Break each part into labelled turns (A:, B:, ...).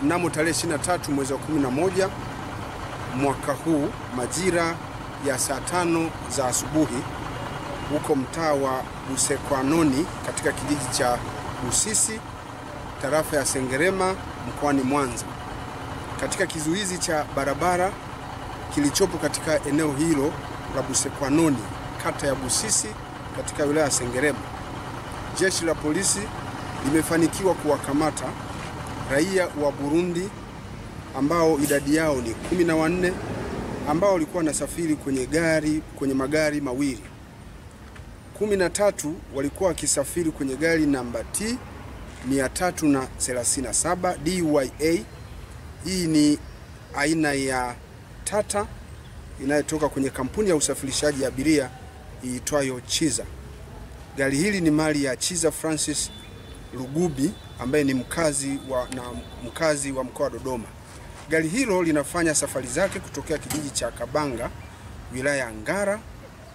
A: mnamo tarehe 23 mwezi wa 11 mwaka huu majira ya saa 5 za asubuhi huko mtaa wa Busekwanoni katika kijiji cha Busisi, tarafa ya Sengerema, mkoani Mwanza. Katika kizuizi cha barabara kilichopo katika eneo hilo la Busekwanoni, kata ya Busisi katika wilaya ya Sengerema, jeshi la polisi limefanikiwa kuwakamata raia wa Burundi ambao idadi yao ni 14 ambao walikuwa wanasafiri kwenye magari mawili. 13 walikuwa wakisafiri kwenye gari namba T 337 DYA. Hii ni aina ya Tata inayotoka kwenye kampuni ya usafirishaji abiria iitwayo Chiza. Gari hili ni mali ya Chiza Francis Lugubi ambaye ni mkazi wa mkoa wa Dodoma. Gari hilo linafanya safari zake kutokea kijiji cha Kabanga, wilaya ya Ngara,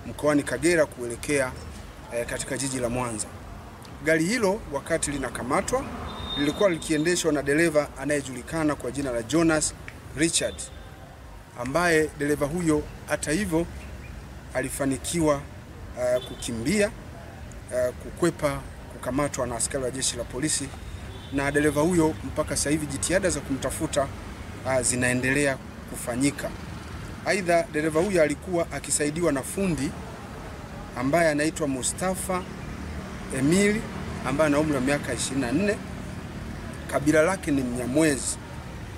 A: mkoani Kagera kuelekea katika jiji la Mwanza. Gari hilo wakati linakamatwa lilikuwa likiendeshwa na dereva anayejulikana kwa jina la Jonas Richard, ambaye dereva huyo hata hivyo alifanikiwa kukimbia, kukwepa kukamatwa na askari wa jeshi la polisi, na dereva huyo mpaka sasa hivi jitihada za kumtafuta zinaendelea kufanyika. Aidha, dereva huyo alikuwa akisaidiwa na fundi ambaye anaitwa Mustafa Emili ambaye ana umri wa miaka 24. Kabila lake ni Mnyamwezi,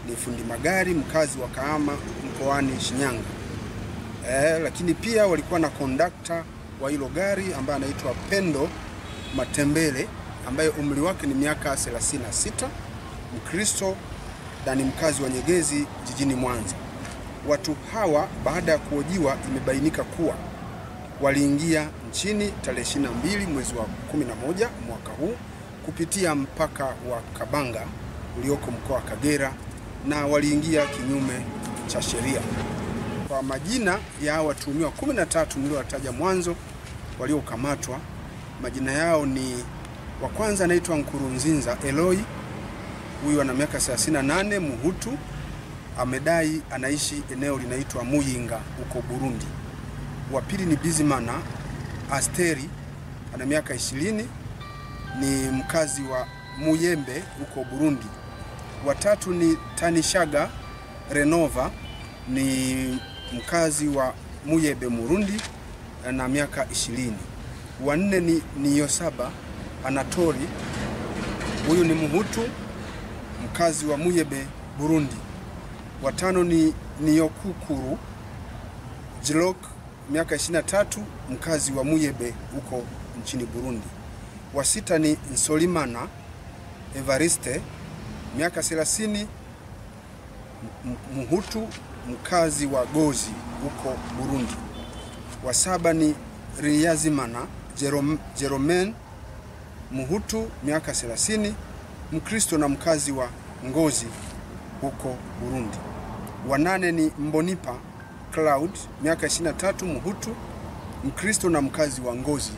A: ni fundi magari mkazi wa Kahama mkoani Shinyanga. Lakini pia walikuwa na kondakta wa hilo gari ambaye anaitwa Pendo Matembele ambaye umri wake ni miaka 36, Mkristo na ni mkazi wa Nyegezi jijini Mwanza. Watu hawa baada ya kuhojiwa imebainika kuwa waliingia nchini tarehe 22 mwezi wa 11 mwaka huu kupitia mpaka wa Kabanga ulioko mkoa wa Kagera, na waliingia kinyume cha sheria. Kwa majina ya watuhumiwa 13 niliowataja mwanzo waliokamatwa, majina yao ni wa kwanza anaitwa Nkurunzinza Eloi, huyu ana miaka 38, Muhutu, amedai anaishi eneo linaitwa Muyinga huko Burundi. Wa pili ni Bizimana Asteri, ana miaka 20, ni mkazi wa Muyembe huko Burundi. Wa tatu ni Tanishaga Renova, ni mkazi wa Muyebe Burundi na miaka 20. Wa nne ni Yosaba Anatori, huyu ni Muhutu mkazi wa Muyebe Burundi. Wa tano ni Niyokukuru Jilok, miaka 23, mkazi wa Muyebe huko nchini Burundi. Wa sita ni Nsolimana Evariste, miaka 30, Muhutu mkazi wa Gozi huko Burundi. Wa saba ni Riyazimana Jeromen, Muhutu, miaka 30, Mkristo na mkazi wa Ngozi huko Burundi. Wa nane ni Mbonipa Cloud, miaka 23, Muhutu, Mkristo na mkazi wa Ngozi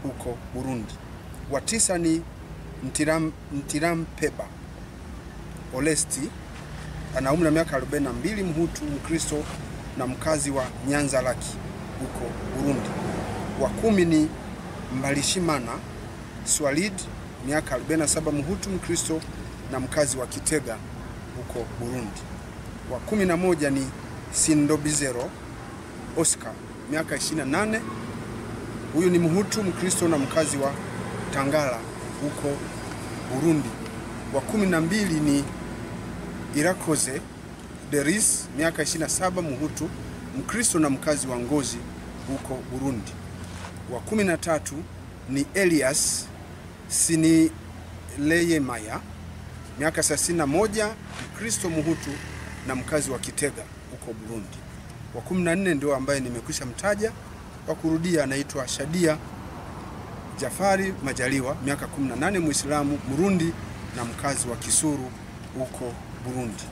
A: huko Burundi. Wa tisa ni Ntirampeba Olesti, ana umri wa miaka 42, Muhutu, Mkristo na mkazi wa Nyanza Laki huko Burundi. Wa 10 ni Mbalishimana Swalid, miaka 47, Muhutu, Mkristo na mkazi wa Kitega huko Burundi. Wa 11 ni Sindobizero Oscar, miaka 28, huyu ni Muhutu, Mkristo na mkazi wa Tangala huko Burundi. Wa 12 ni Irakoze Deris, miaka 27, Muhutu, Mkristo na mkazi wa Ngozi huko Burundi. Wa 13 ni Elias Sinileyemaya, miaka 31, Mkristo, Muhutu na mkazi wa Kitega huko Burundi. Wa 14 ndio ambaye nimekwisha mtaja, wa kurudia anaitwa Shadia Jafari Majaliwa, miaka 18, Muislamu, Burundi na mkazi wa Kisuru huko Burundi.